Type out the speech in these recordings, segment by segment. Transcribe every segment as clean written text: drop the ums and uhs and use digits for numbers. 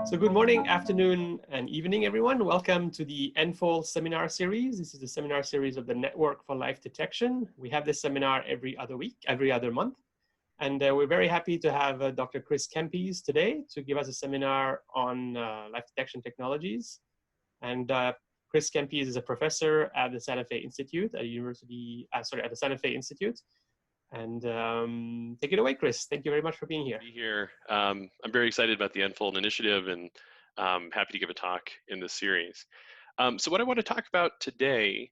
So good morning, afternoon, and evening, everyone. Welcome to the NfoLD seminar series. This is the seminar series of the Network for Life Detection. We have this seminar every other month. And we're very happy to have Dr. Chris Kempes today to give us a seminar on life detection technologies. And Chris Kempes is a professor at the Santa Fe Institute at the Santa Fe Institute. And take it away, Chris. Thank you very much for being here. I'm very excited about the NfoLD initiative and happy to give a talk in this series. So what I want to talk about today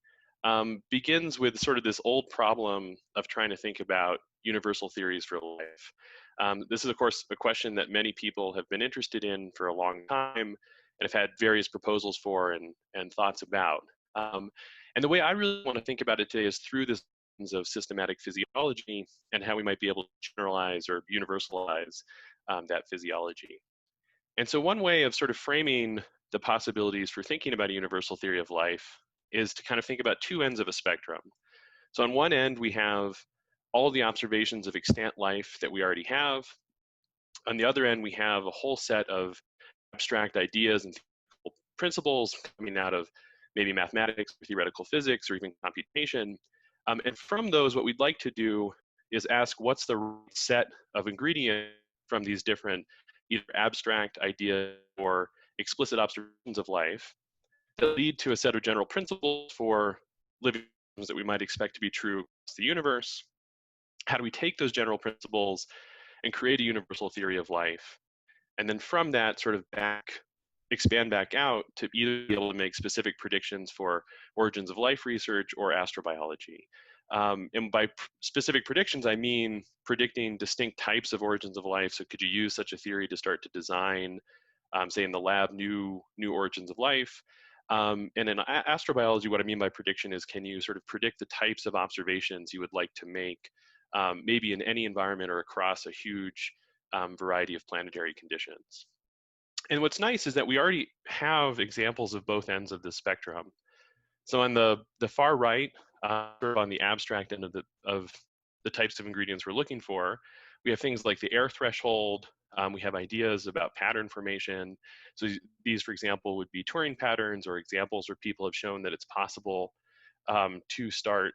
begins with sort of this old problem of trying to think about universal theories for life. This is, of course, a question that many people have been interested in for a long time and have had various proposals for and thoughts about. And the way I really want to think about it today is through this of systematic physiology and how we might be able to generalize or universalize that physiology. And so one way of sort of framing the possibilities for thinking about a universal theory of life is to kind of think about two ends of a spectrum. So on one end, we have all the observations of extant life that we already have. On the other end, we have a whole set of abstract ideas and principles coming out of maybe mathematics, or theoretical physics, or even computation. And from those, what we'd like to do is ask what's the right set of ingredients from these different either abstract ideas or explicit observations of life that lead to a set of general principles for living systems that we might expect to be true across the universe. How do we take those general principles and create a universal theory of life? And then from that sort of expand back out to either be able to make specific predictions for origins of life research or astrobiology. And by specific predictions, I mean predicting distinct types of origins of life. So could you use such a theory to start to design, say in the lab, new origins of life? And in astrobiology, what I mean by prediction is, can you sort of predict the types of observations you would like to make, maybe in any environment or across a huge variety of planetary conditions? And what's nice is that we already have examples of both ends of the spectrum. So on the far right, sort of on the abstract end of the types of ingredients we're looking for, we have things like the air threshold. We have ideas about pattern formation. So these, for example, would be Turing patterns or examples where people have shown that it's possible to start,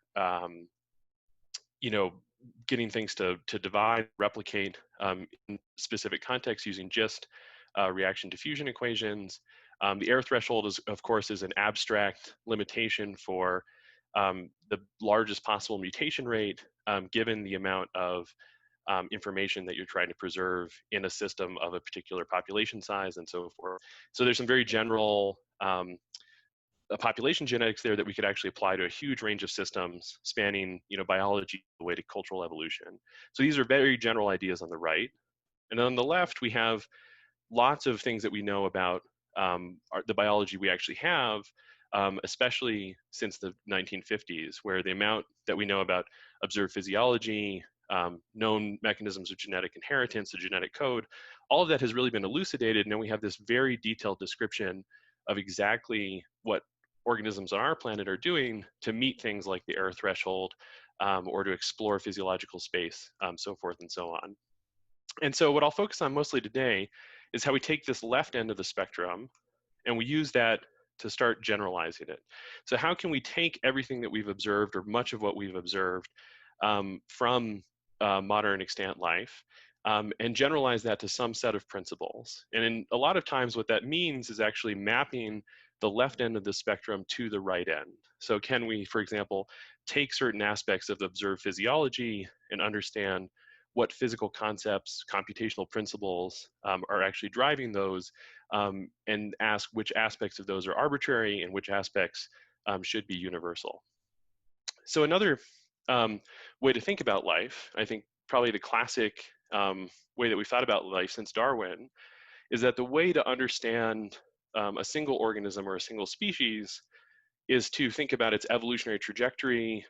getting things to divide, replicate in specific contexts using just reaction diffusion equations. The air threshold is, of course, is an abstract limitation for the largest possible mutation rate given the amount of information that you're trying to preserve in a system of a particular population size and so forth. So there's some very general population genetics there that we could actually apply to a huge range of systems spanning, biology all the way to cultural evolution. So these are very general ideas on the right. And on the left, we have lots of things that we know about the biology we actually have, especially since the 1950s, where the amount that we know about observed physiology, known mechanisms of genetic inheritance, the genetic code, all of that has really been elucidated. And then we have this very detailed description of exactly what organisms on our planet are doing to meet things like the air threshold or to explore physiological space, so forth and so on. And so what I'll focus on mostly today is how we take this left end of the spectrum and we use that to start generalizing it. So how can we take everything that we've observed or much of what we've observed from modern extant life and generalize that to some set of principles? And in a lot of times what that means is actually mapping the left end of the spectrum to the right end. So can we, for example, take certain aspects of observed physiology and understand what physical concepts, computational principles are actually driving those, and ask which aspects of those are arbitrary and which aspects should be universal. So another way to think about life, I think probably the classic way that we've thought about life since Darwin, is that the way to understand a single organism or a single species is to think about its evolutionary trajectory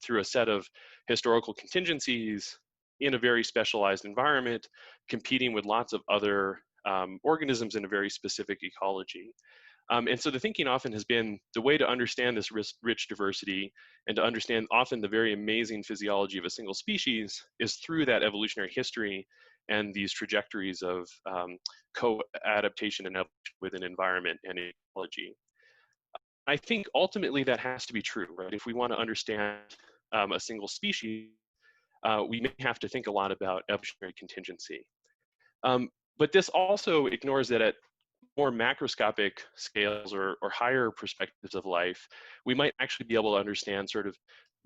through a set of historical contingencies in a very specialized environment, competing with lots of other organisms in a very specific ecology. And so the thinking often has been the way to understand this rich diversity and to understand often the very amazing physiology of a single species is through that evolutionary history and these trajectories of co-adaptation and evolution within environment and ecology. I think ultimately that has to be true, right? If we want to understand a single species, we may have to think a lot about evolutionary contingency. But this also ignores that at more macroscopic scales or higher perspectives of life, we might actually be able to understand sort of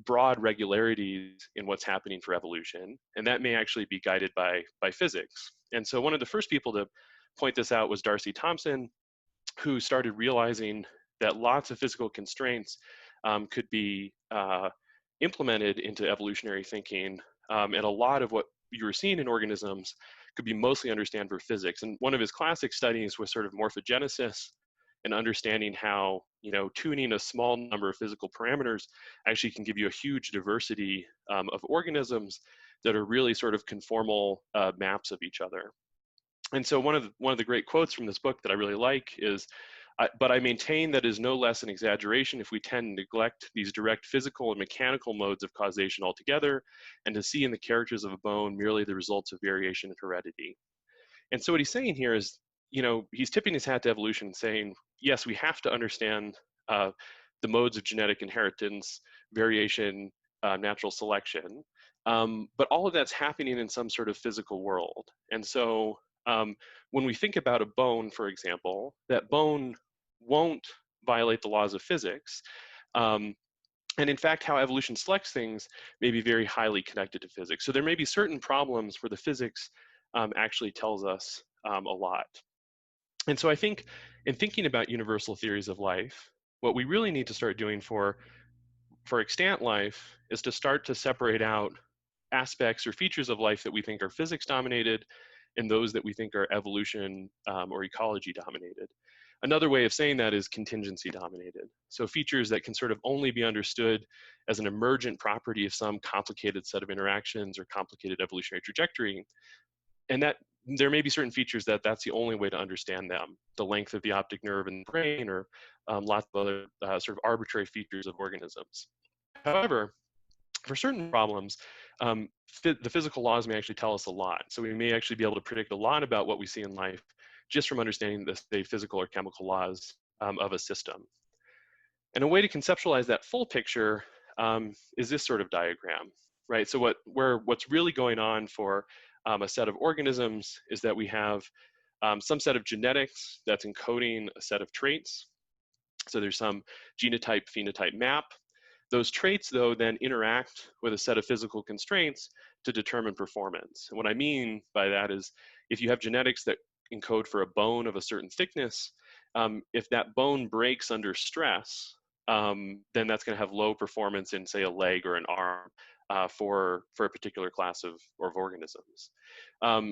broad regularities in what's happening for evolution. And that may actually be guided by physics. And so one of the first people to point this out was Darcy Thompson, who started realizing that lots of physical constraints could be implemented into evolutionary thinking. And a lot of what you were seeing in organisms could be mostly understood for physics. And one of his classic studies was sort of morphogenesis and understanding how, tuning a small number of physical parameters actually can give you a huge diversity of organisms that are really sort of conformal maps of each other. And so one of the great quotes from this book that I really like is, but I maintain that it is no less an exaggeration if we tend to neglect these direct physical and mechanical modes of causation altogether, and to see in the characters of a bone merely the results of variation and heredity. And so what he's saying here is, he's tipping his hat to evolution and saying, yes, we have to understand the modes of genetic inheritance, variation, natural selection, but all of that's happening in some sort of physical world. And so when we think about a bone, for example, that bone won't violate the laws of physics. And in fact, how evolution selects things may be very highly connected to physics. So there may be certain problems where the physics actually tells us a lot. And so I think in thinking about universal theories of life, what we really need to start doing for extant life is to start to separate out aspects or features of life that we think are physics dominated and those that we think are evolution or ecology dominated. Another way of saying that is contingency dominated. So features that can sort of only be understood as an emergent property of some complicated set of interactions or complicated evolutionary trajectory. And that there may be certain features that's the only way to understand them. The length of the optic nerve in the brain, or lots of other sort of arbitrary features of organisms. However, for certain problems, the physical laws may actually tell us a lot. So we may actually be able to predict a lot about what we see in life just from understanding the physical or chemical laws of a system. And a way to conceptualize that full picture is this sort of diagram, right? So what's really going on for a set of organisms is that we have some set of genetics that's encoding a set of traits. So there's some genotype-phenotype map. Those traits, though, then interact with a set of physical constraints to determine performance. And what I mean by that is if you have genetics that encode for a bone of a certain thickness, if that bone breaks under stress, then that's going to have low performance in, say, a leg or an arm for a particular class of organisms.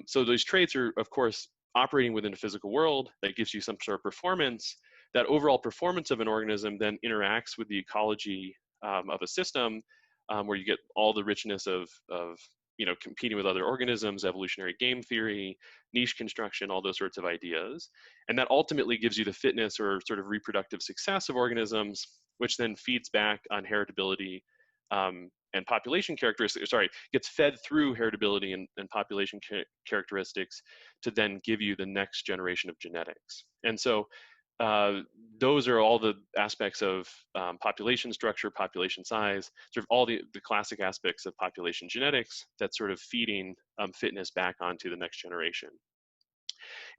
So those traits are, of course, operating within a physical world that gives you some sort of performance. That overall performance of an organism then interacts with the ecology of a system where you get all the richness of competing with other organisms, evolutionary game theory, niche construction, all those sorts of ideas. And that ultimately gives you the fitness or sort of reproductive success of organisms, which then feeds back on heritability and population characteristics, gets fed through heritability and population characteristics to then give you the next generation of genetics. And so those are all the aspects of population structure, population size, sort of all the classic aspects of population genetics that's sort of feeding fitness back onto the next generation.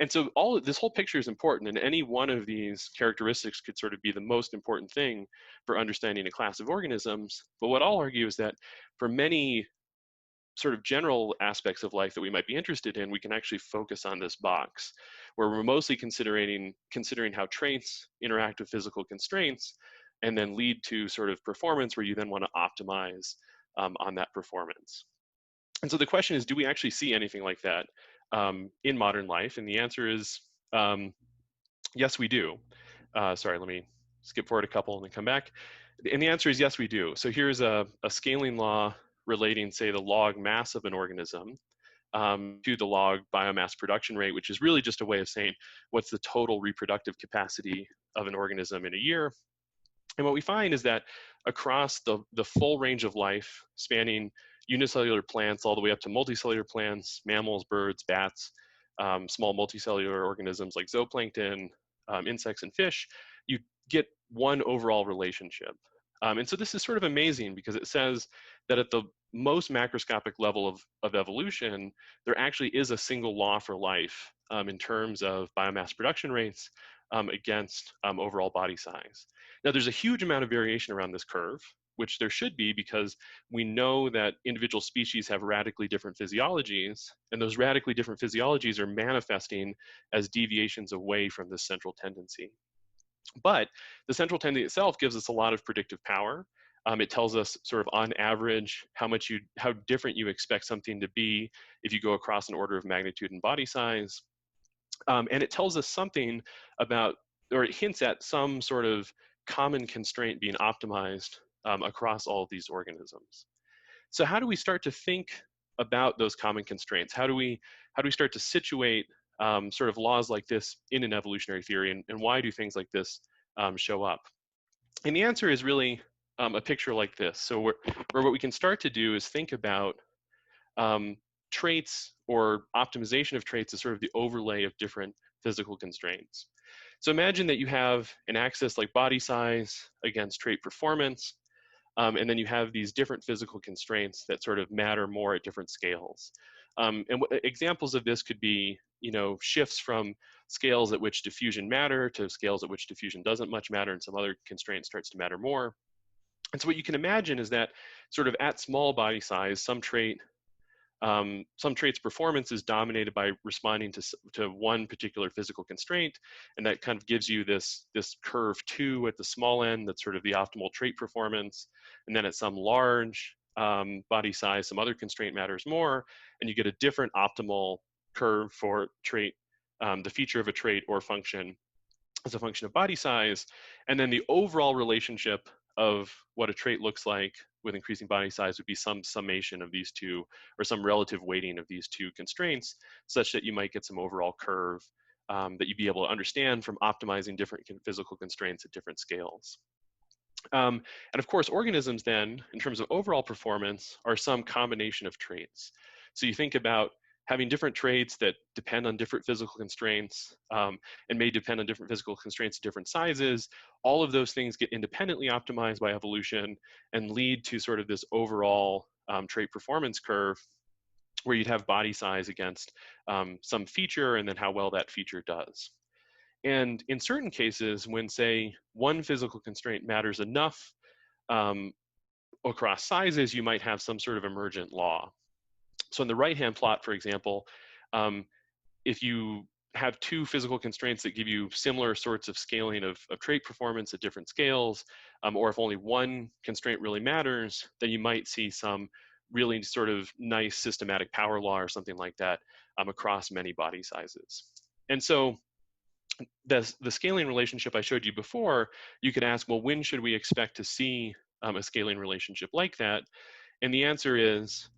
And so this whole picture is important, and any one of these characteristics could sort of be the most important thing for understanding a class of organisms. But what I'll argue is that for many sort of general aspects of life that we might be interested in, we can actually focus on this box, where we're mostly considering how traits interact with physical constraints and then lead to sort of performance where you then want to optimize on that performance. And so the question is, do we actually see anything like that in modern life? And the answer is yes, we do. Sorry, let me skip forward a couple and then come back. And the answer is yes, we do. So here's a scaling law relating, say, the log mass of an organism to the log biomass production rate, which is really just a way of saying what's the total reproductive capacity of an organism in a year. And what we find is that across the full range of life, spanning unicellular plants all the way up to multicellular plants, mammals, birds, bats, small multicellular organisms like zooplankton, insects, and fish, you get one overall relationship. And so this is sort of amazing because it says that at the most macroscopic level of evolution, there actually is a single law for life in terms of biomass production rates against overall body size. Now, there's a huge amount of variation around this curve, which there should be because we know that individual species have radically different physiologies, and those radically different physiologies are manifesting as deviations away from this central tendency. But the central tendency itself gives us a lot of predictive power. It tells us sort of on average how different you expect something to be if you go across an order of magnitude in body size. And it tells us something about, or it hints at some sort of common constraint being optimized across all of these organisms. So how do we start to think about those common constraints? How do we start to situate sort of laws like this in an evolutionary theory, and why do things like this show up? And the answer is really a picture like this. So where what we can start to do is think about traits or optimization of traits as sort of the overlay of different physical constraints. So imagine that you have an axis like body size against trait performance, and then you have these different physical constraints that sort of matter more at different scales. Examples of this could be, shifts from scales at which diffusion matter to scales at which diffusion doesn't much matter, and some other constraint starts to matter more. And so what you can imagine is that sort of at small body size, some trait's performance is dominated by responding to one particular physical constraint, and that kind of gives you this curve 2 at the small end that's sort of the optimal trait performance, and then at some large body size, some other constraint matters more, and you get a different optimal curve for trait, the feature of a trait or function as a function of body size, and then the overall relationship of what a trait looks like with increasing body size would be some summation of these two, or some relative weighting of these two constraints, such that you might get some overall curve that you'd be able to understand from optimizing different physical constraints at different scales. And of course, organisms then, in terms of overall performance, are some combination of traits. So you think about having different traits that depend on different physical constraints and may depend on different physical constraints at different sizes. All of those things get independently optimized by evolution and lead to sort of this overall trait performance curve where you'd have body size against some feature and then how well that feature does. And in certain cases, when say one physical constraint matters enough across sizes, you might have some sort of emergent law. So in the right-hand plot, for example, if you have two physical constraints that give you similar sorts of scaling of trait performance at different scales, or if only one constraint really matters, then you might see some really sort of nice systematic power law or something like that across many body sizes. And so the scaling relationship I showed you before, you could ask, well, when should we expect to see a scaling relationship like that? And the answer is,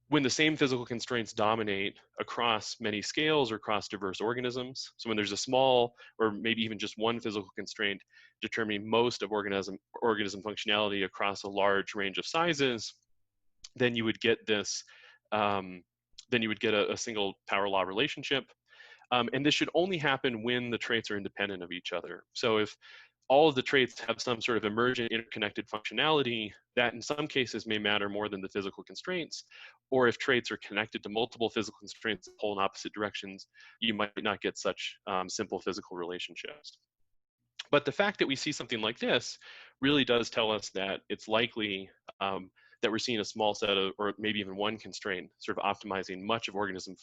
when the same physical constraints dominate across many scales or across diverse organisms. So when there's a small, or maybe even just one physical constraint determining most of organism functionality across a large range of sizes, then you would get this, then you would get a single power law relationship. And this should only happen when the traits are independent of each other. So if all of the traits have some sort of emergent interconnected functionality, that in some cases may matter more than the physical constraints, or if traits are connected to multiple physical constraints that pull in opposite directions, you might not get such simple physical relationships. But the fact that we see something like this really does tell us that it's likely that we're seeing a small set of, or maybe even one constraint, sort of optimizing much of organism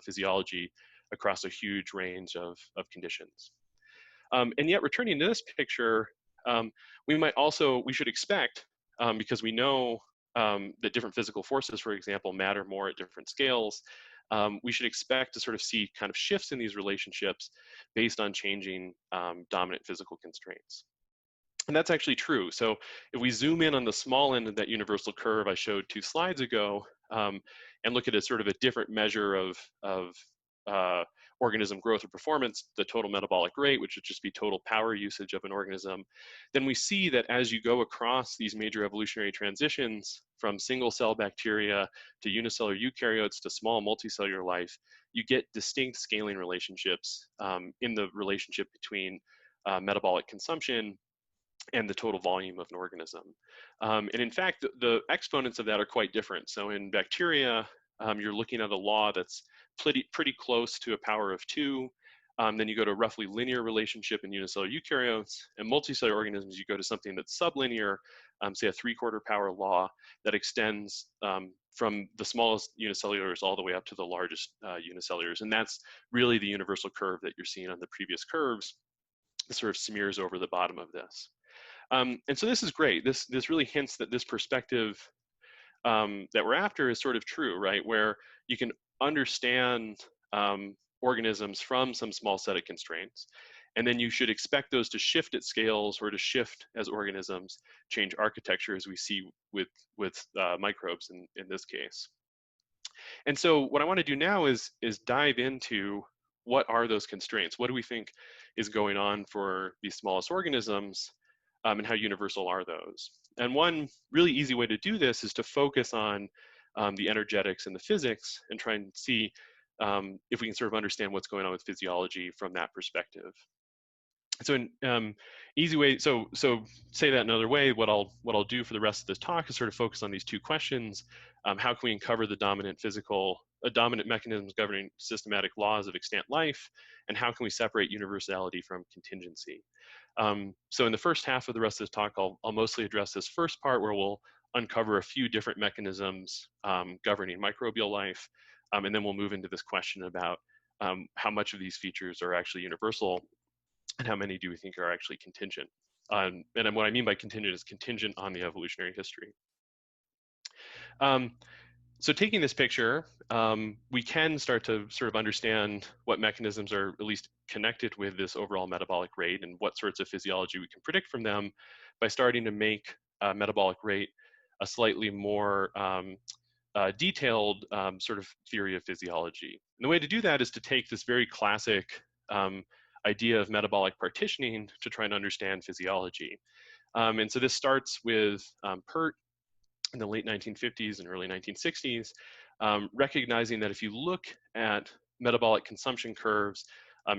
physiology across a huge range of conditions. And yet, returning to this picture, we should expect, because we know that different physical forces, for example, matter more at different scales, we should expect to sort of see kind of shifts in these relationships based on changing dominant physical constraints. And that's actually true. So if we zoom in on the small end of that universal curve I showed 2 slides ago, and look at a sort of a different measure of organism growth or performance, the total metabolic rate, which would just be total power usage of an organism, then we see that as you go across these major evolutionary transitions from single cell bacteria to unicellular eukaryotes to small multicellular life, you get distinct scaling relationships in the relationship between metabolic consumption and the total volume of an organism. And in fact, the exponents of that are quite different. So in bacteria, you're looking at a law that's pretty close to a power of 2. Then you go to a roughly linear relationship in unicellular eukaryotes. And multicellular organisms, you go to something that's sublinear, say a 3/4 power law that extends from the smallest unicellulars all the way up to the largest unicellulars. And that's really the universal curve that you're seeing on the previous curves. It sort of smears over the bottom of this. And so this is great. This really hints that this perspective that we're after is sort of true, right? Where you can understand organisms from some small set of constraints, and then you should expect those to shift at scales or to shift as organisms change architecture, as we see with microbes in this case. And so what I want to do now is dive into what are those constraints? What do we think is going on for these smallest organisms? And how universal are those? And one really easy way to do this is to focus on the energetics and the physics and try and see if we can sort of understand what's going on with physiology from that perspective. So easy way, so say that another way, what I'll do for the rest of this talk is sort of focus on these two questions. How can we uncover the dominant mechanisms governing systematic laws of extant life? And how can we separate universality from contingency? So in the first half of the rest of this talk, I'll mostly address this first part where we'll uncover a few different mechanisms governing microbial life. And then we'll move into this question about how much of these features are actually universal and how many do we think are actually contingent. And what I mean by contingent is contingent on the evolutionary history. So taking this picture, we can start to sort of understand what mechanisms are at least connected with this overall metabolic rate and what sorts of physiology we can predict from them by starting to make metabolic rate a slightly more detailed sort of theory of physiology. And the way to do that is to take this very classic idea of metabolic partitioning to try and understand physiology. And so this starts with Pert in the late 1950s and early 1960s, recognizing that if you look at metabolic consumption curves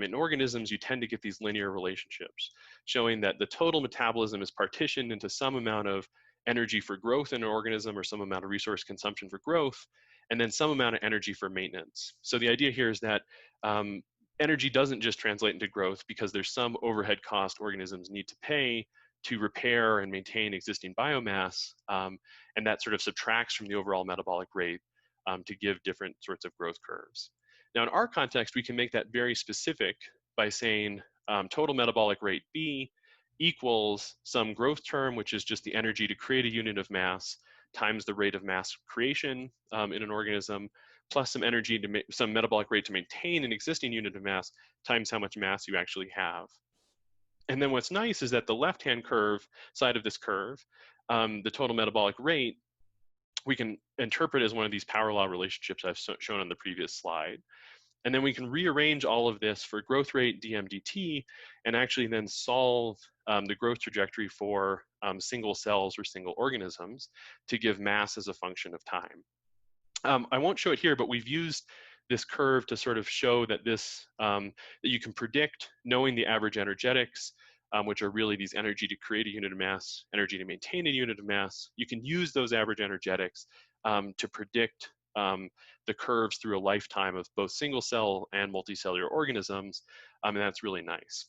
in organisms, you tend to get these linear relationships, showing that the total metabolism is partitioned into some amount of energy for growth in an organism or some amount of resource consumption for growth, and then some amount of energy for maintenance. So the idea here is that energy doesn't just translate into growth because there's some overhead cost organisms need to pay to repair and maintain existing biomass, and that sort of subtracts from the overall metabolic rate to give different sorts of growth curves. Now in our context, we can make that very specific by saying total metabolic rate B equals some growth term, which is just the energy to create a unit of mass times the rate of mass creation in an organism, plus some energy to some metabolic rate to maintain an existing unit of mass times how much mass you actually have. And then what's nice is that the left-hand side of this curve, the total metabolic rate, we can interpret as one of these power law relationships I've shown on the previous slide. And then we can rearrange all of this for growth rate dm/dt and actually then solve the growth trajectory for single cells or single organisms to give mass as a function of time. I won't show it here, but we've used this curve to sort of show that that you can predict, knowing the average energetics, which are really these energy to create a unit of mass, energy to maintain a unit of mass. You can use those average energetics to predict the curves through a lifetime of both single cell and multicellular organisms, and that's really nice.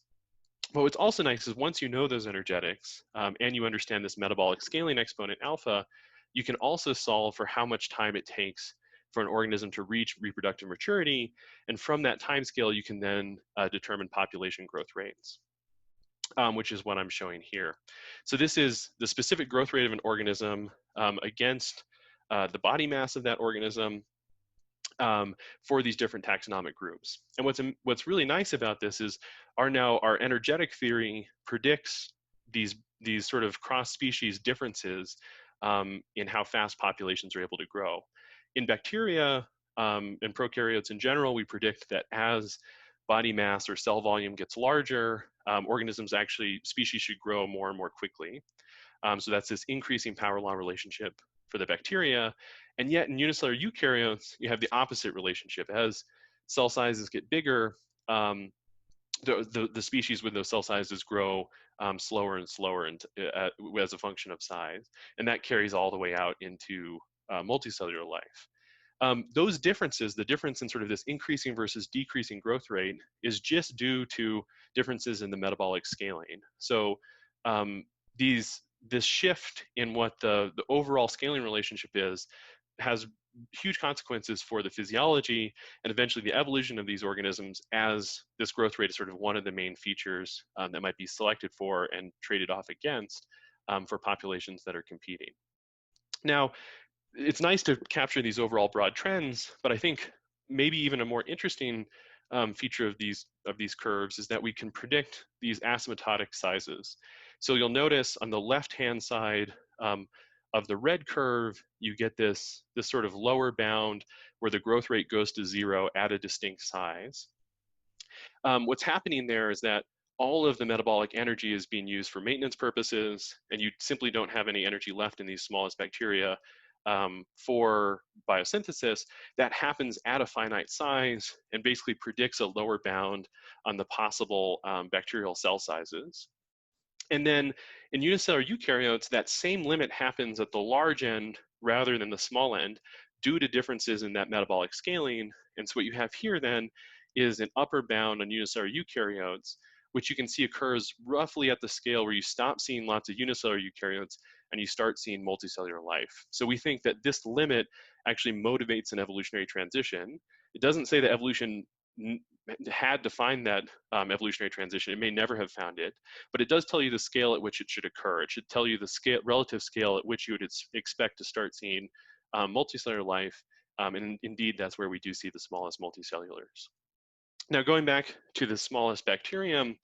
But what's also nice is once you know those energetics and you understand this metabolic scaling exponent alpha, you can also solve for how much time it takes for an organism to reach reproductive maturity. And from that time scale, you can then determine population growth rates, which is what I'm showing here. So this is the specific growth rate of an organism against the body mass of that organism for these different taxonomic groups. And what's really nice about this is our energetic theory predicts these sort of cross-species differences in how fast populations are able to grow. In bacteria, and prokaryotes in general, we predict that as body mass or cell volume gets larger, organisms actually, species should grow more and more quickly. So that's this increasing power law relationship for the bacteria. And yet in unicellular eukaryotes, you have the opposite relationship. As cell sizes get bigger, the species with those cell sizes grow slower and slower as a function of size. And that carries all the way out into multicellular life. Those differences, the difference in sort of this increasing versus decreasing growth rate, is just due to differences in the metabolic scaling. So this shift in what the overall scaling relationship is has huge consequences for the physiology and eventually the evolution of these organisms, as this growth rate is sort of one of the main features that might be selected for and traded off against for populations that are competing. Now, it's nice to capture these overall broad trends, but I think maybe even a more interesting feature of these curves is that we can predict these asymptotic sizes. So you'll notice on the left-hand side of the red curve, you get this sort of lower bound where the growth rate goes to 0 at a distinct size. What's happening there is that all of the metabolic energy is being used for maintenance purposes, and you simply don't have any energy left in these smallest bacteria for biosynthesis. That happens at a finite size and basically predicts a lower bound on the possible bacterial cell sizes. And then in unicellular eukaryotes, that same limit happens at the large end rather than the small end due to differences in that metabolic scaling. And so what you have here then is an upper bound on unicellular eukaryotes, which you can see occurs roughly at the scale where you stop seeing lots of unicellular eukaryotes and you start seeing multicellular life. So we think that this limit actually motivates an evolutionary transition. It doesn't say that evolution had to find that evolutionary transition. It may never have found it, but it does tell you the scale at which it should occur. It should tell you the relative scale at which you would expect to start seeing multicellular life. And indeed, that's where we do see the smallest multicellulars. Now, going back to the smallest bacterium,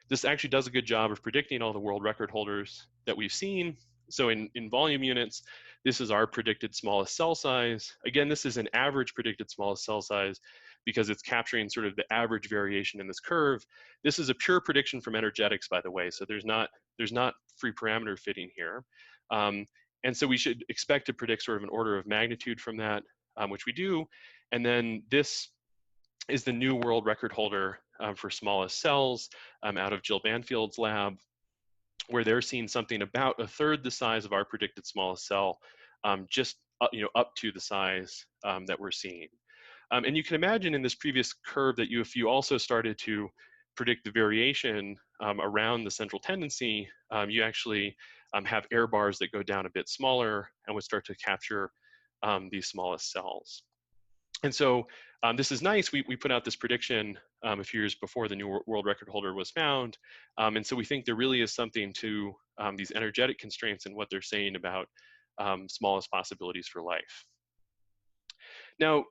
this actually does a good job of predicting all the world record holders that we've seen. So in volume units, this is our predicted smallest cell size. Again, this is an average predicted smallest cell size because it's capturing sort of the average variation in this curve. This is a pure prediction from energetics, by the way, so there's not free parameter fitting here. And so we should expect to predict sort of an order of magnitude from that, which we do. And then this is the new world record holder for smallest cells out of Jill Banfield's lab, where they're seeing something about a third the size of our predicted smallest cell, just up to the size that we're seeing. And you can imagine in this previous curve that if you also started to predict the variation around the central tendency, you actually have error bars that go down a bit smaller and would start to capture these smallest cells. And so this is nice. We put out this prediction a few years before the new world record holder was found. And so we think there really is something to these energetic constraints and what they're saying about smallest possibilities for life. Now,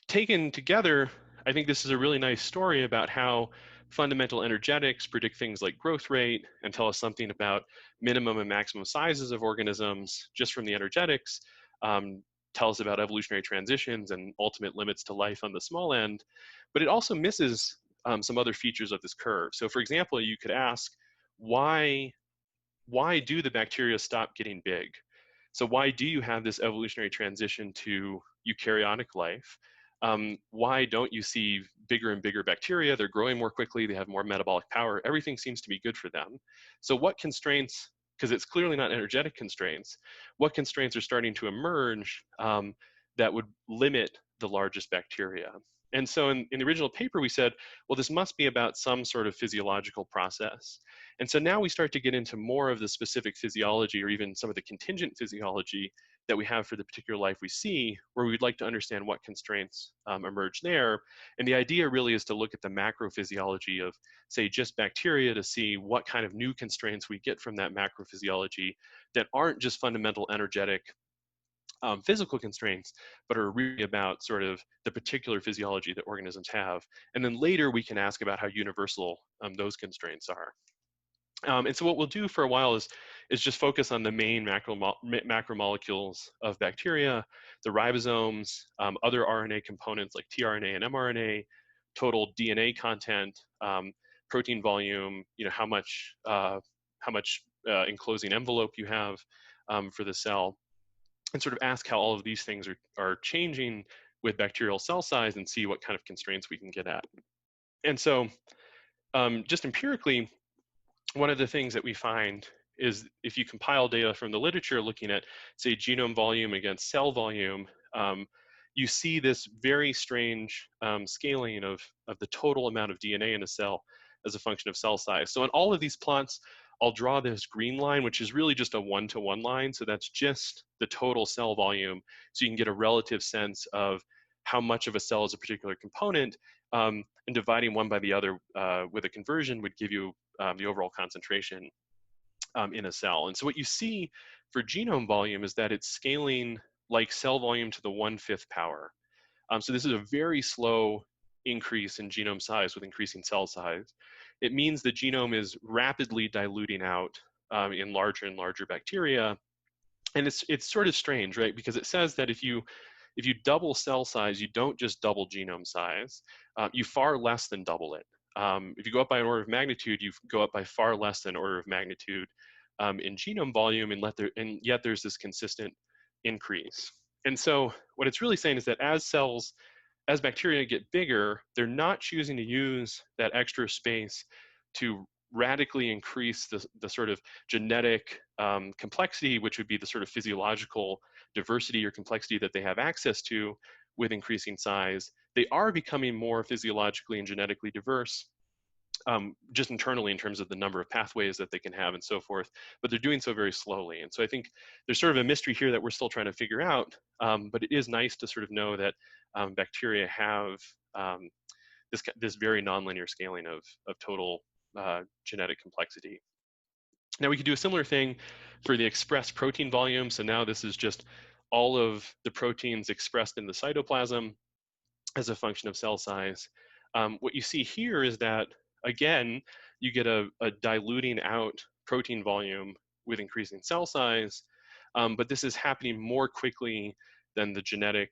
taken together, I think this is a really nice story about how fundamental energetics predict things like growth rate and tell us something about minimum and maximum sizes of organisms just from the energetics, tell us about evolutionary transitions and ultimate limits to life on the small end, but it also misses some other features of this curve. So for example, you could ask, why do the bacteria stop getting big? So why do you have this evolutionary transition to eukaryotic life? Why don't you see bigger and bigger bacteria? They're growing more quickly, they have more metabolic power, everything seems to be good for them. So what constraints, because it's clearly not energetic constraints, what constraints are starting to emerge that would limit the largest bacteria? And so in the original paper, we said, well, this must be about some sort of physiological process. And so now we start to get into more of the specific physiology or even some of the contingent physiology that we have for the particular life we see, where we'd like to understand what constraints emerge there. And the idea really is to look at the macrophysiology of, say, just bacteria to see what kind of new constraints we get from that macrophysiology that aren't just fundamental energetic physical constraints, but are really about sort of the particular physiology that organisms have. And then later we can ask about how universal those constraints are. And so what we'll do for a while is just focus on the main macromolecules of bacteria, the ribosomes, other RNA components like tRNA and mRNA, total DNA content, protein volume, how much enclosing envelope you have for the cell, and sort of ask how all of these things are changing with bacterial cell size and see what kind of constraints we can get at. And so just empirically, one of the things that we find is if you compile data from the literature looking at, say, genome volume against cell volume, you see this very strange scaling of the total amount of DNA in a cell as a function of cell size. So in all of these plots, I'll draw this green line, which is really just a one-to-one line. So that's just the total cell volume. So you can get a relative sense of how much of a cell is a particular component, and dividing one by the other with a conversion would give you the overall concentration in a cell. And so what you see for genome volume is that it's scaling like cell volume to the 1/5 power. So this is a very slow increase in genome size with increasing cell size. It means the genome is rapidly diluting out in larger and larger bacteria. And it's sort of strange, right? Because it says that if you double cell size, you don't just double genome size, you far less than double it. If you go up by an order of magnitude, you go up by far less than order of magnitude in genome volume, and yet there's this consistent increase. And so what it's really saying is that as bacteria get bigger, they're not choosing to use that extra space to radically increase the sort of genetic complexity, which would be the sort of physiological diversity or complexity that they have access to with increasing size. They are becoming more physiologically and genetically diverse, just internally in terms of the number of pathways that they can have and so forth, but they're doing so very slowly. And so I think there's sort of a mystery here that we're still trying to figure out, but it is nice to sort of know that bacteria have this very nonlinear scaling of total genetic complexity. Now we could do a similar thing for the expressed protein volume. So now this is just all of the proteins expressed in the cytoplasm as a function of cell size. What you see here is that, again, you get a diluting out protein volume with increasing cell size, but this is happening more quickly than the genetic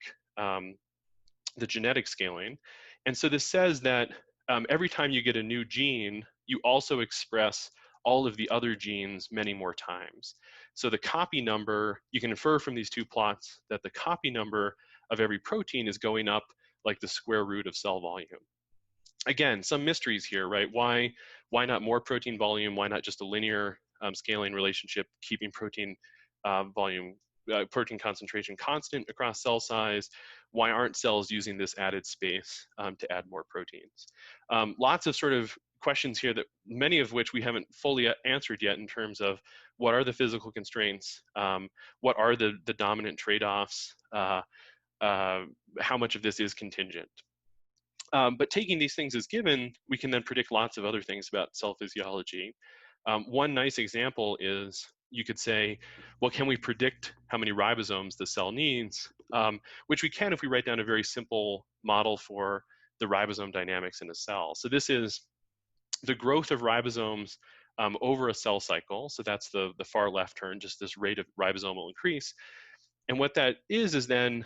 scaling. And so this says that every time you get a new gene, you also express all of the other genes many more times. So the copy number, you can infer from these two plots that the copy number of every protein is going up like the square root of cell volume. Again, some mysteries here, right? Why not more protein volume? Why not just a linear scaling relationship, keeping protein volume, protein concentration constant across cell size? Why aren't cells using this added space to add more proteins? Lots of sort of questions here, that many of which we haven't fully answered yet in terms of what are the physical constraints, what are the dominant trade-offs, how much of this is contingent. But taking these things as given, we can then predict lots of other things about cell physiology. One nice example is you could say, well, can we predict how many ribosomes the cell needs? Which we can if we write down a very simple model for the ribosome dynamics in a cell. So this is the growth of ribosomes over a cell cycle. So that's the far left turn, just this rate of ribosomal increase. And what that is then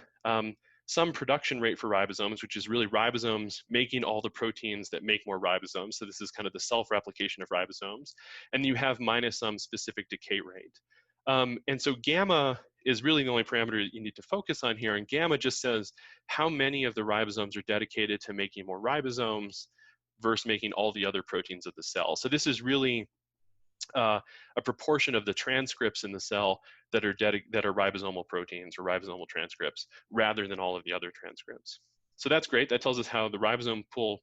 some production rate for ribosomes, which is really ribosomes making all the proteins that make more ribosomes. So this is kind of the self-replication of ribosomes. And you have minus some specific decay rate. And so gamma is really the only parameter that you need to focus on here. And gamma just says how many of the ribosomes are dedicated to making more ribosomes versus making all the other proteins of the cell. So this is really a proportion of the transcripts in the cell that are ribosomal proteins or ribosomal transcripts, rather than all of the other transcripts. So that's great. That tells us how the ribosome pool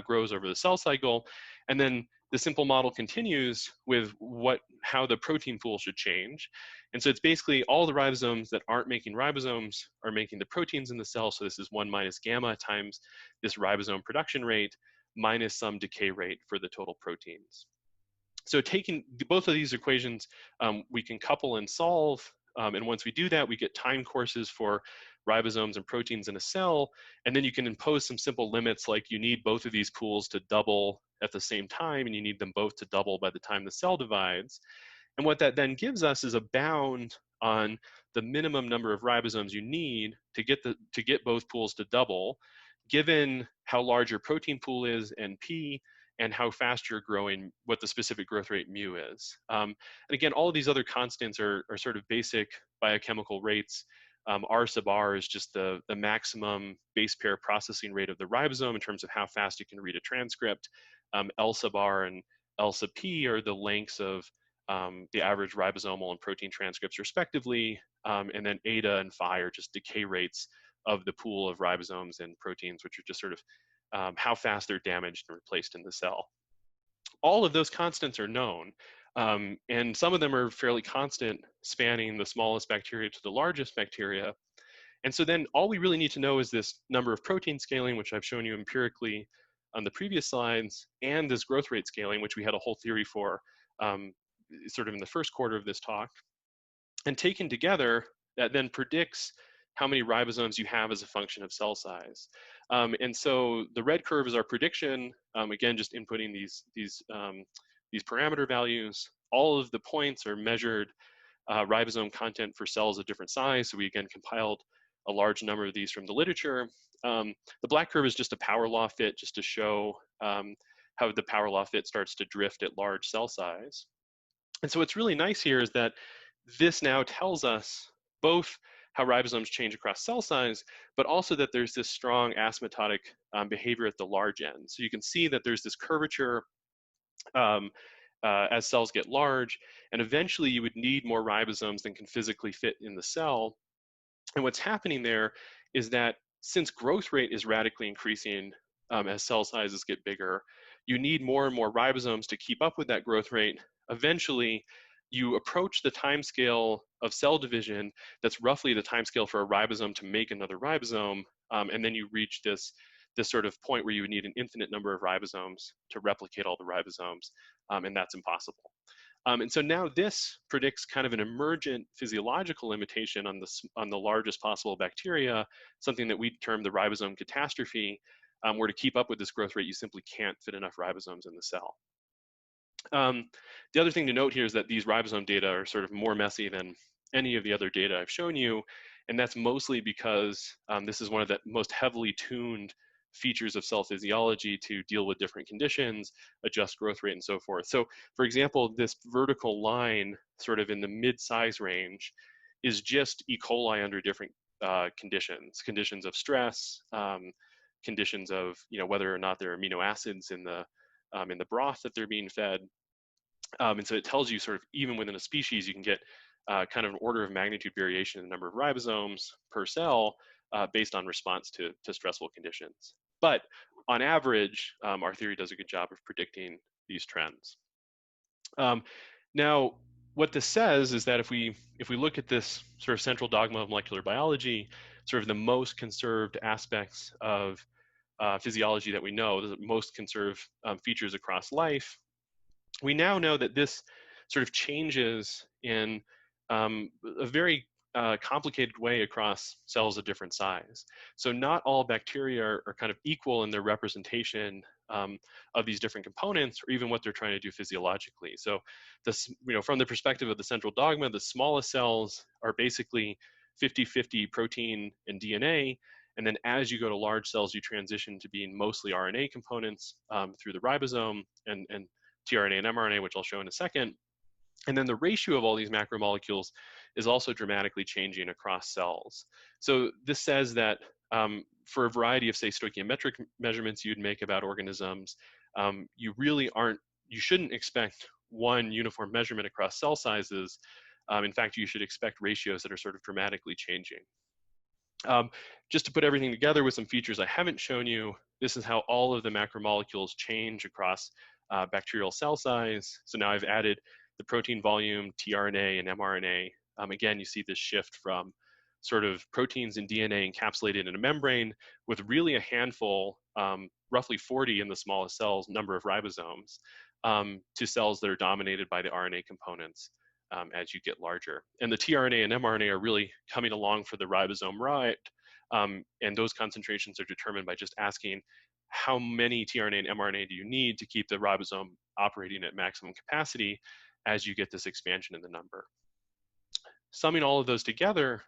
grows over the cell cycle. And then the simple model continues with how the protein pool should change. And so it's basically all the ribosomes that aren't making ribosomes are making the proteins in the cell. So this is 1 minus gamma times this ribosome production rate minus some decay rate for the total proteins. So taking both of these equations, we can couple and solve. And once we do that, we get time courses for ribosomes and proteins in a cell. And then you can impose some simple limits, like you need both of these pools to double at the same time, and you need them both to double by the time the cell divides. And what that then gives us is a bound on the minimum number of ribosomes you need to get both pools to double, given how large your protein pool is, NP, and how fast you're growing, what the specific growth rate mu is. And again, all of these other constants are sort of basic biochemical rates. R sub R is just the maximum base pair processing rate of the ribosome in terms of how fast you can read a transcript. L sub R and L sub P are the lengths of the average ribosomal and protein transcripts respectively, and then eta and phi are just decay rates of the pool of ribosomes and proteins, which are just sort of how fast they're damaged and replaced in the cell. All of those constants are known, and some of them are fairly constant, spanning the smallest bacteria to the largest bacteria. And so then all we really need to know is this number of protein scaling, which I've shown you empirically on the previous slides, and this growth rate scaling, which we had a whole theory for sort of in the first quarter of this talk. And taken together, that then predicts how many ribosomes you have as a function of cell size. And so the red curve is our prediction, again, just inputting these parameter values. All of the points are measured ribosome content for cells of different size. So we again compiled a large number of these from the literature. The black curve is just a power law fit, just to show how the power law fit starts to drift at large cell size. And so what's really nice here is that this now tells us both how ribosomes change across cell size, but also that there's this strong asymptotic behavior at the large end. So you can see that there's this curvature as cells get large, and eventually you would need more ribosomes than can physically fit in the cell. And what's happening there is that since growth rate is radically increasing as cell sizes get bigger, you need more and more ribosomes to keep up with that growth rate. Eventually, you approach the time scale of cell division that's roughly the time scale for a ribosome to make another ribosome, and then you reach this sort of point where you would need an infinite number of ribosomes to replicate all the ribosomes, and that's impossible. And so now this predicts kind of an emergent physiological limitation on the largest possible bacteria, something that we term the ribosome catastrophe, where to keep up with this growth rate, you simply can't fit enough ribosomes in the cell. The other thing to note here is that these ribosome data are sort of more messy than any of the other data I've shown you, and that's mostly because this is one of the most heavily tuned features of cell physiology to deal with different conditions, adjust growth rate, and so forth. So, for example, this vertical line sort of in the mid-size range is just E. coli under different conditions of stress, conditions of whether or not there are amino acids in the broth that they're being fed. And so it tells you sort of even within a species, you can get kind of an order of magnitude variation in the number of ribosomes per cell based on response to stressful conditions. But on average, our theory does a good job of predicting these trends. Now, what this says is that if we look at this sort of central dogma of molecular biology, sort of the most conserved aspects of physiology that we know, the most conserved features across life, we now know that this sort of changes in a very complicated way across cells of different size. So not all bacteria are kind of equal in their representation of these different components, or even what they're trying to do physiologically. So this, from the perspective of the central dogma, the smallest cells are basically 50-50 protein and DNA. And then as you go to large cells, you transition to being mostly RNA components through the ribosome and tRNA and mRNA, which I'll show in a second. And then the ratio of all these macromolecules is also dramatically changing across cells. So this says that for a variety of, say, stoichiometric measurements you'd make about organisms, you shouldn't expect one uniform measurement across cell sizes. In fact, you should expect ratios that are sort of dramatically changing. Just to put everything together with some features I haven't shown you, this is how all of the macromolecules change across bacterial cell size. So now I've added the protein volume, tRNA, and mRNA. Again, you see this shift from sort of proteins and DNA encapsulated in a membrane with really a handful, roughly 40 in the smallest cells, number of ribosomes, to cells that are dominated by the RNA components as you get larger. And the tRNA and mRNA are really coming along for the ribosome ride, and those concentrations are determined by just asking how many tRNA and mRNA do you need to keep the ribosome operating at maximum capacity as you get this expansion in the number. Summing all of those together,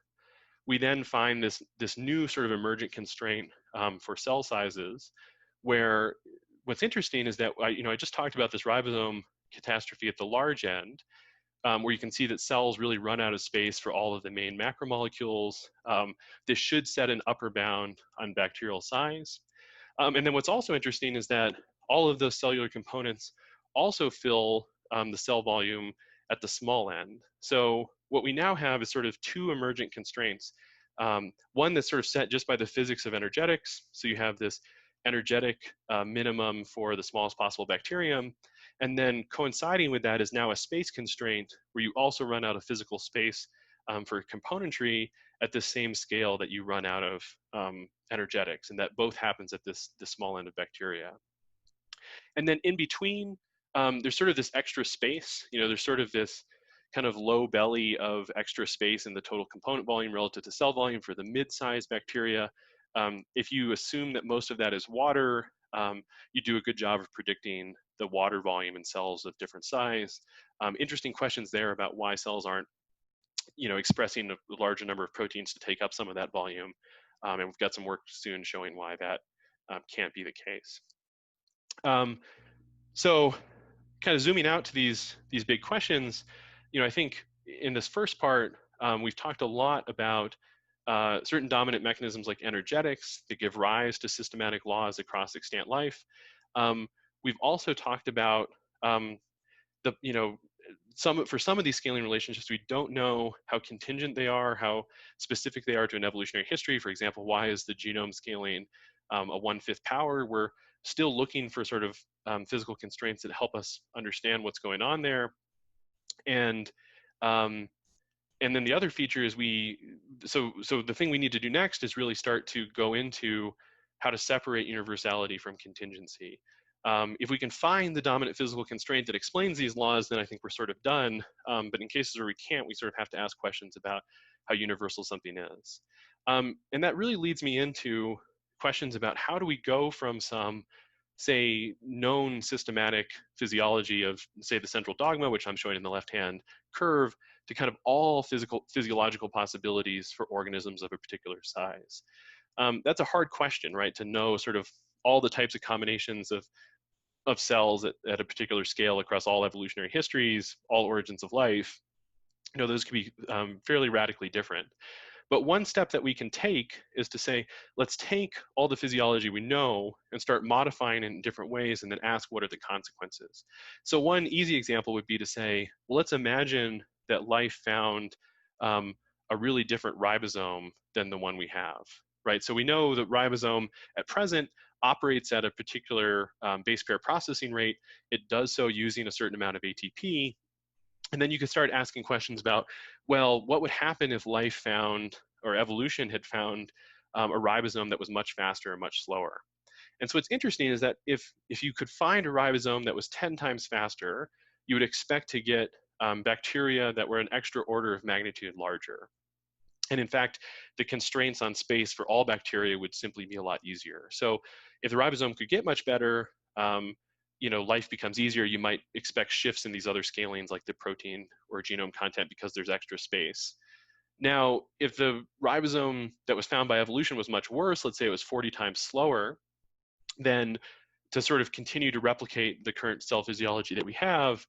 we then find this new sort of emergent constraint for cell sizes, where what's interesting is that I just talked about this ribosome catastrophe at the large end, where you can see that cells really run out of space for all of the main macromolecules. This should set an upper bound on bacterial size. And then what's also interesting is that all of those cellular components also fill the cell volume at the small end. So what we now have is sort of two emergent constraints. One that's sort of set just by the physics of energetics. So you have this energetic minimum for the smallest possible bacterium. And then coinciding with that is now a space constraint where you also run out of physical space for componentry at the same scale that you run out of energetics, and that both happens at this small end of bacteria. And then in between, there's sort of this extra space. There's sort of this kind of low belly of extra space in the total component volume relative to cell volume for the mid-sized bacteria. If you assume that most of that is water, you do a good job of predicting the water volume in cells of different size. Interesting questions there about why cells aren't expressing a larger number of proteins to take up some of that volume. And we've got some work soon showing why that can't be the case. So kind of zooming out to these big questions, I think in this first part, we've talked a lot about certain dominant mechanisms like energetics that give rise to systematic laws across extant life. We've also talked about for some of these scaling relationships, we don't know how contingent they are, how specific they are to an evolutionary history. For example, why is the genome scaling a 1/5 power? We're still looking for sort of physical constraints that help us understand what's going on there. And then the other feature is so the thing we need to do next is really start to go into how to separate universality from contingency. If we can find the dominant physical constraint that explains these laws, then I think we're sort of done. But in cases where we can't, we sort of have to ask questions about how universal something is. And that really leads me into questions about how do we go from some, say, known systematic physiology of, say, the central dogma, which I'm showing in the left-hand curve, to kind of all physiological possibilities for organisms of a particular size. That's a hard question, right? To know sort of all the types of combinations of cells at a particular scale across all evolutionary histories, all origins of life. Those could be fairly radically different. But one step that we can take is to say, let's take all the physiology we know and start modifying it in different ways and then ask what are the consequences. So one easy example would be to say, well, let's imagine that life found a really different ribosome than the one we have, right? So we know that ribosome at present operates at a particular base pair processing rate. It does so using a certain amount of ATP. And then you could start asking questions about, well, what would happen if life found, or evolution had found, a ribosome that was much faster and much slower? And so what's interesting is that if you could find a ribosome that was 10 times faster, you would expect to get bacteria that were an extra order of magnitude larger. And in fact, the constraints on space for all bacteria would simply be a lot easier. So if the ribosome could get much better, life becomes easier. You might expect shifts in these other scalings like the protein or genome content because there's extra space. Now, if the ribosome that was found by evolution was much worse, let's say it was 40 times slower, then to sort of continue to replicate the current cell physiology that we have,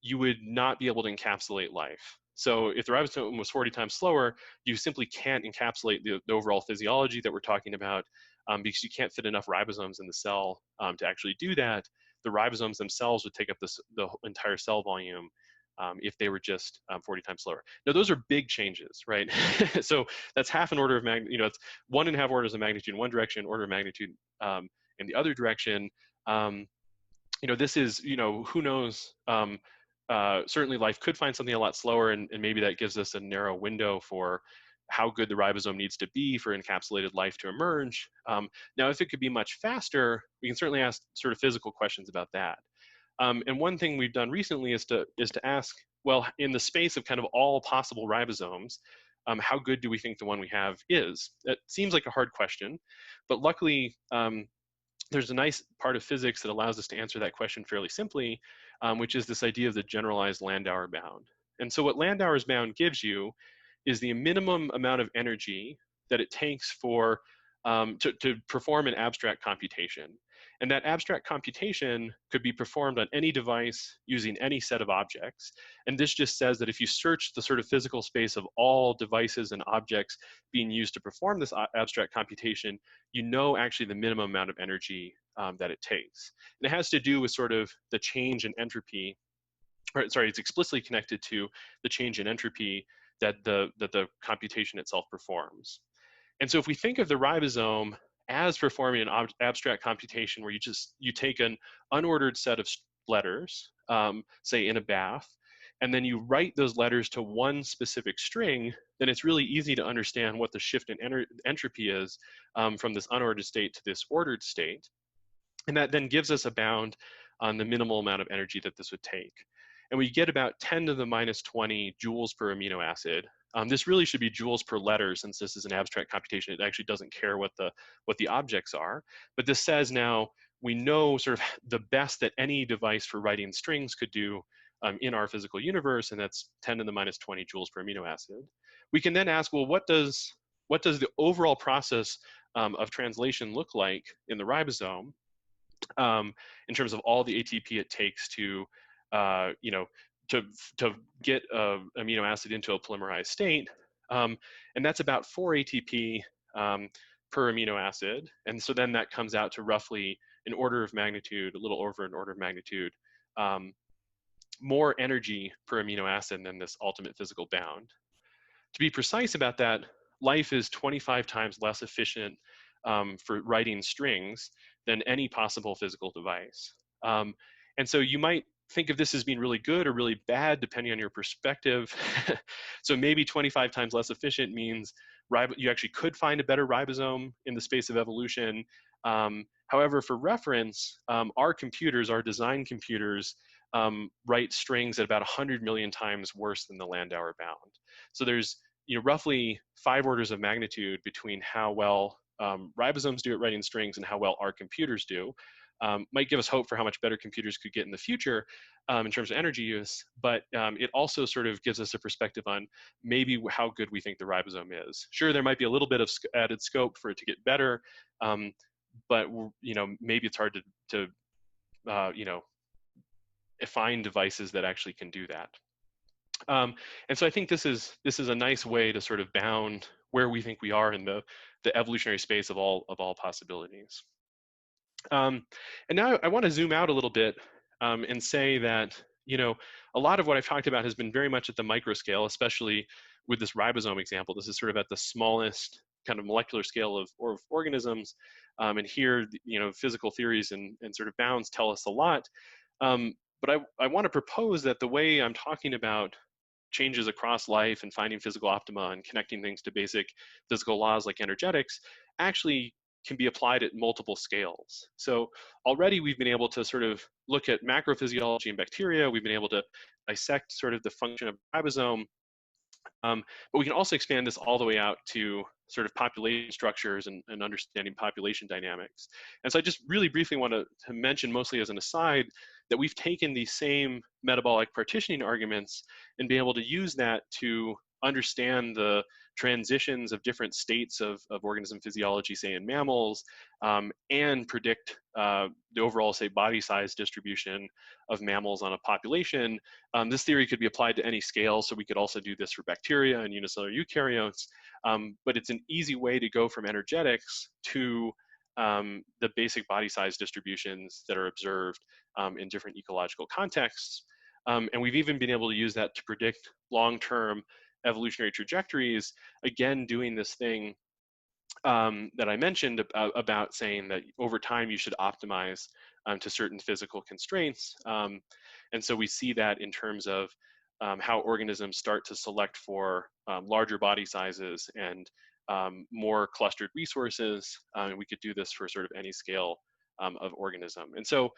you would not be able to encapsulate life. So if the ribosome was 40 times slower, you simply can't encapsulate the overall physiology that we're talking about because you can't fit enough ribosomes in the cell to actually do that. The ribosomes themselves would take up the entire cell volume if they were just 40 times slower. Now, those are big changes, right? So that's half an order of magnitude, it's 1.5 orders of magnitude in one direction, order of magnitude in the other direction. This is, who knows, certainly life could find something a lot slower, and maybe that gives us a narrow window for how good the ribosome needs to be for encapsulated life to emerge. Now, if it could be much faster, we can certainly ask sort of physical questions about that. And one thing we've done recently is to ask, well, in the space of kind of all possible ribosomes, how good do we think the one we have is? It seems like a hard question, but luckily, there's a nice part of physics that allows us to answer that question fairly simply, which is this idea of the generalized Landauer bound. And so what Landauer's bound gives you is the minimum amount of energy that it takes for to perform an abstract computation. And that abstract computation could be performed on any device using any set of objects. And this just says that if you search the sort of physical space of all devices and objects being used to perform this abstract computation, you know actually the minimum amount of energy that it takes. And it has to do with sort of the change in entropy, or sorry, it's explicitly connected to the change in entropy that the computation itself performs. And so if we think of the ribosome as performing an abstract computation where you take an unordered set of letters, say in a bath, and then you write those letters to one specific string, then it's really easy to understand what the shift in entropy is from this unordered state to this ordered state. And that then gives us a bound on the minimal amount of energy that this would take. And we get about 10 to the minus 20 joules per amino acid. This really should be joules per letter, since this is an abstract computation. It actually doesn't care what the objects are. But this says now we know sort of the best that any device for writing strings could do in our physical universe, and that's 10 to the minus 20 joules per amino acid. We can then ask, well, what does the overall process of translation look like in the ribosome in terms of all the ATP it takes to to get an amino acid into a polymerized state, and that's about 4 ATP per amino acid. And so then that comes out to roughly an order of magnitude, a little over an order of magnitude, more energy per amino acid than this ultimate physical bound. To be precise about that, life is 25 times less efficient for writing strings than any possible physical device. And so you might think of this as being really good or really bad, depending on your perspective. So maybe 25 times less efficient means you actually could find a better ribosome in the space of evolution. However, for reference, our design computers, write strings at about 100 million times worse than the Landauer bound. So there's roughly 5 orders of magnitude between how well ribosomes do at writing strings and how well our computers do. Might give us hope for how much better computers could get in the future in terms of energy use, but it also sort of gives us a perspective on maybe how good we think the ribosome is. Sure, there might be a little bit of added scope for it to get better, but maybe it's hard to find devices that actually can do that. And so I think this is a nice way to sort of bound where we think we are in the evolutionary space of all possibilities. And now I want to zoom out a little bit and say that a lot of what I've talked about has been very much at the micro scale, especially with this ribosome example. This is sort of at the smallest kind of molecular scale of organisms, and here physical theories and sort of bounds tell us a lot. But I want to propose that the way I'm talking about changes across life and finding physical optima and connecting things to basic physical laws like energetics actually can be applied at multiple scales. So already we've been able to sort of look at macrophysiology in bacteria. We've been able to dissect sort of the function of the ribosome. But we can also expand this all the way out to sort of population structures and understanding population dynamics. And so I just really briefly want to mention, mostly as an aside, that we've taken these same metabolic partitioning arguments and been able to use that to understand the transitions of different states of organism physiology, say in mammals, and predict the overall, say, body size distribution of mammals on a population. This theory could be applied to any scale, so we could also do this for bacteria and unicellular eukaryotes, but it's an easy way to go from energetics to the basic body size distributions that are observed in different ecological contexts. And we've even been able to use that to predict long-term evolutionary trajectories, again, doing this thing that I mentioned about saying that over time you should optimize to certain physical constraints. And so we see that in terms of how organisms start to select for larger body sizes and more clustered resources. And we could do this for sort of any scale of organism. And so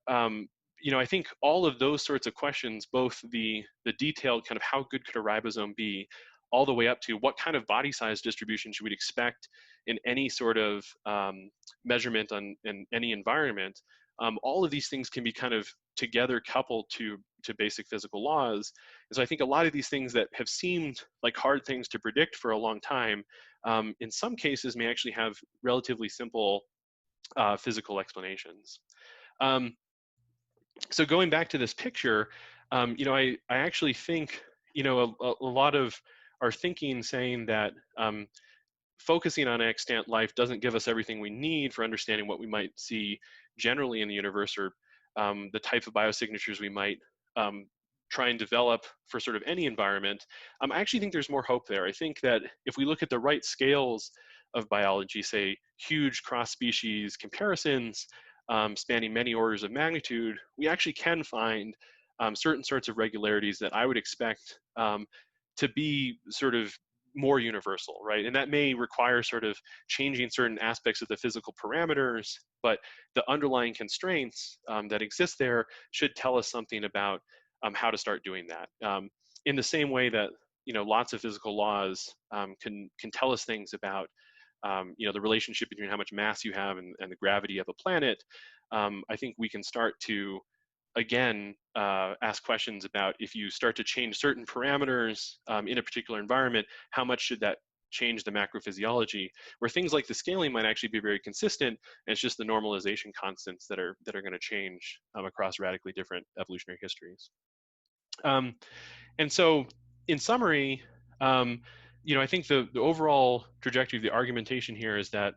I think all of those sorts of questions, both the detailed kind of how good could a ribosome be, all the way up to what kind of body size distribution should we expect in any sort of measurement in any environment. All of these things can be kind of together coupled to basic physical laws. And so I think a lot of these things that have seemed like hard things to predict for a long time, in some cases may actually have relatively simple physical explanations. So going back to this picture, I actually think, a lot of our thinking saying that focusing on extant life doesn't give us everything we need for understanding what we might see generally in the universe, or the type of biosignatures we might try and develop for sort of any environment. I actually think there's more hope there. I think that if we look at the right scales of biology, say huge cross-species comparisons spanning many orders of magnitude, we actually can find certain sorts of regularities that I would expect to be sort of more universal, right? And that may require sort of changing certain aspects of the physical parameters, but the underlying constraints that exist there should tell us something about how to start doing that. In the same way that lots of physical laws can tell us things about the relationship between how much mass you have and the gravity of a planet. I think we can start to again ask questions about, if you start to change certain parameters in a particular environment, how much should that change the macrophysiology, where things like the scaling might actually be very consistent, and it's just the normalization constants that are going to change across radically different evolutionary histories. And so in summary, I think the overall trajectory of the argumentation here is that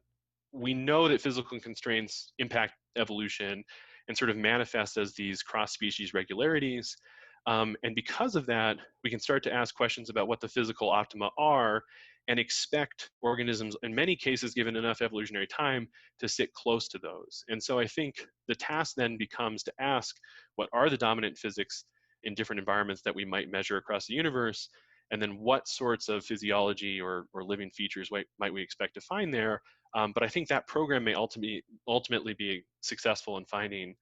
we know that physical constraints impact evolution and sort of manifest as these cross-species regularities. And because of that, we can start to ask questions about what the physical optima are and expect organisms, in many cases, given enough evolutionary time, to sit close to those. And so I think the task then becomes to ask, what are the dominant physics in different environments that we might measure across the universe? And then what sorts of physiology or living features might we expect to find there? But I think that program may ultimately be successful in finding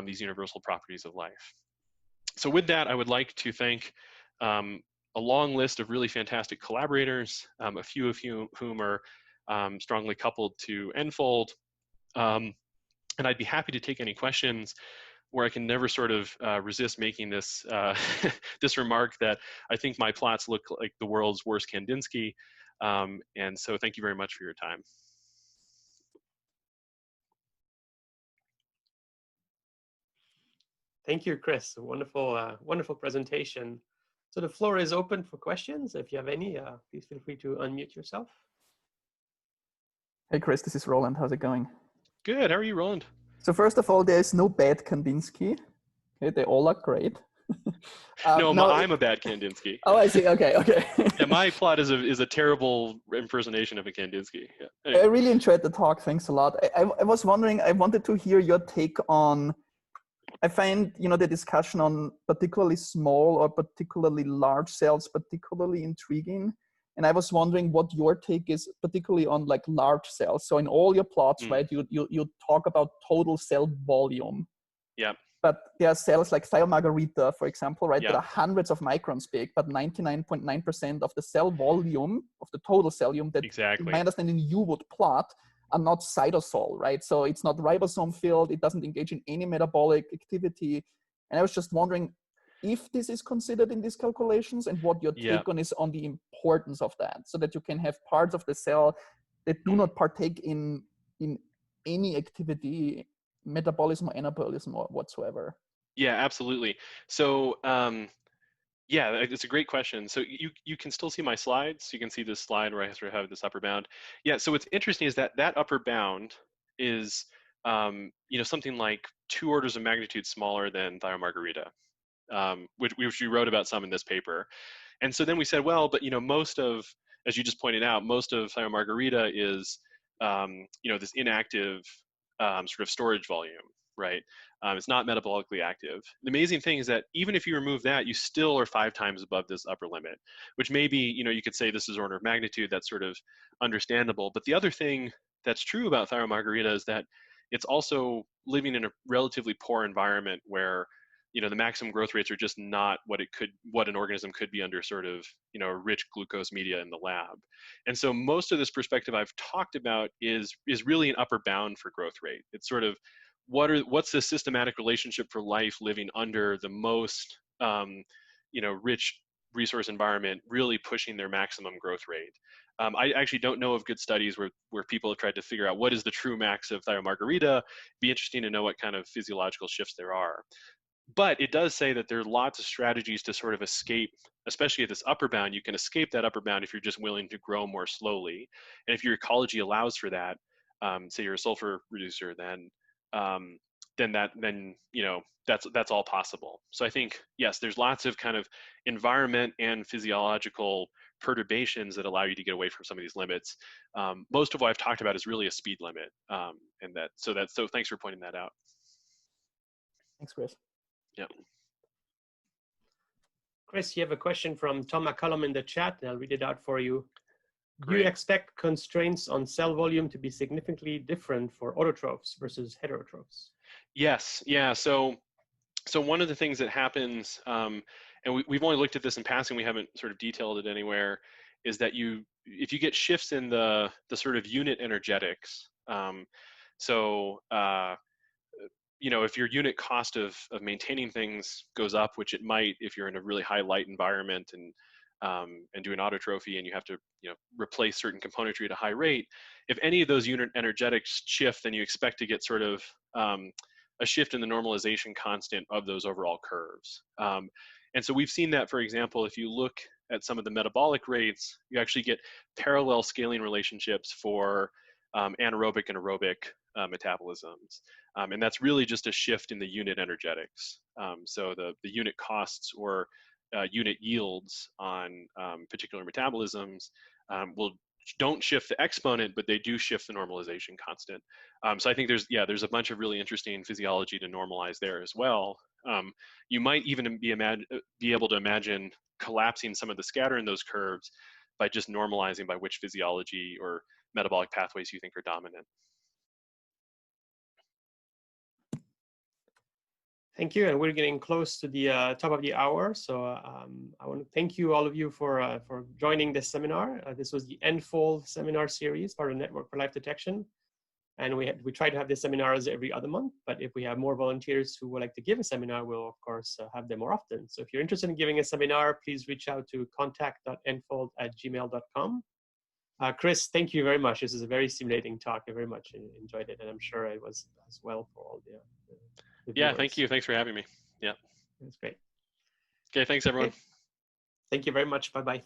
these universal properties of life. So with that, I would like to thank a long list of really fantastic collaborators, a few of whom are strongly coupled to NfoLD. And I'd be happy to take any questions, where I can never sort of resist making this this remark that I think my plots look like the world's worst Kandinsky. And so thank you very much for your time. Thank you, Chris. Wonderful, wonderful presentation. So the floor is open for questions. If you have any, please feel free to unmute yourself. Hey, Chris, this is Roland. How's it going? Good. How are you, Roland? So first of all, there is no bad Kandinsky. Okay, they all are great. No, I'm a bad Kandinsky. Oh, I see. Okay. Yeah, my plot is a terrible impersonation of a Kandinsky. Yeah. Anyway. I really enjoyed the talk. Thanks a lot. I was wondering, I wanted to hear your take on, I find, the discussion on particularly small or particularly large cells particularly intriguing. And I was wondering what your take is, particularly on like large cells. So in all your plots, right, you talk about total cell volume. Yeah. But there are cells like Thiomargarita, for example, right, yeah. that are hundreds of microns big, but 99.9% of the cell volume, of the total cell volume that, exactly, in my understanding, you would plot are not cytosol, right? So it's not ribosome filled, it doesn't engage in any metabolic activity. And I was just wondering if this is considered in these calculations and what your take on is on the importance of that, so that you can have parts of the cell that do not partake in any activity, metabolism or anabolism or whatsoever. Yeah, absolutely. So yeah, it's a great question. So you can still see my slides. You can see this slide where I sort of have this upper bound. Yeah, so what's interesting is that upper bound is something like 2 orders of magnitude smaller than Thiomargarita, which we wrote about some in this paper. And so then we said, well, but most of, as you just pointed out, most of Thiomargarita is this inactive sort of storage volume, right? It's not metabolically active. The amazing thing is that even if you remove that, you still are 5 times above this upper limit, which maybe, you could say this is order of magnitude. That's sort of understandable. But the other thing that's true about Thiomargarita is that it's also living in a relatively poor environment where the maximum growth rates are just not what an organism could be under sort of, rich glucose media in the lab. And so most of this perspective I've talked about is really an upper bound for growth rate. It's sort of what's the systematic relationship for life living under the most, rich resource environment, really pushing their maximum growth rate. I actually don't know of good studies where people have tried to figure out what is the true max of Thyromargarita. Be interesting to know what kind of physiological shifts there are. But it does say that there are lots of strategies to sort of escape, especially at this upper bound. You can escape that upper bound if you're just willing to grow more slowly. And if your ecology allows for that, say you're a sulfur reducer, then that's all possible. So I think, yes, there's lots of kind of environment and physiological perturbations that allow you to get away from some of these limits. Most of what I've talked about is really a speed limit, so thanks for pointing that out. Thanks, Chris. Yeah. Chris, you have a question from Tom McCullum in the chat, and I'll read it out for you. Great. Do you expect constraints on cell volume to be significantly different for autotrophs versus heterotrophs? Yes. Yeah. So one of the things that happens, and we've only looked at this in passing, we haven't sort of detailed it anywhere, is that if you get shifts in the sort of unit energetics, if your unit cost of maintaining things goes up, which it might if you're in a really high light environment and doing autotrophy and you have to replace certain componentry at a high rate, if any of those unit energetics shift, then you expect to get sort of a shift in the normalization constant of those overall curves. And so we've seen that, for example, if you look at some of the metabolic rates, you actually get parallel scaling relationships for anaerobic and aerobic metabolisms. And that's really just a shift in the unit energetics. So the unit costs or unit yields on particular metabolisms don't shift the exponent, but they do shift the normalization constant. So I think there's a bunch of really interesting physiology to normalize there as well. You might even be able to imagine collapsing some of the scatter in those curves by just normalizing by which physiology or metabolic pathways you think are dominant. Thank you, and we're getting close to the top of the hour. So I want to thank you, all of you, for joining this seminar. This was the NfoLD seminar series, part of the Network for Life Detection. And we try to have these seminars every other month, but if we have more volunteers who would like to give a seminar, we'll of course have them more often. So if you're interested in giving a seminar, please reach out to contact.nfold@gmail.com. Chris, thank you very much. This is a very stimulating talk. I very much enjoyed it, and I'm sure it was as well for all the yeah, thank you. Thanks for having me. Yeah. That's great. Okay, thanks everyone. Okay. Thank you very much. Bye-bye.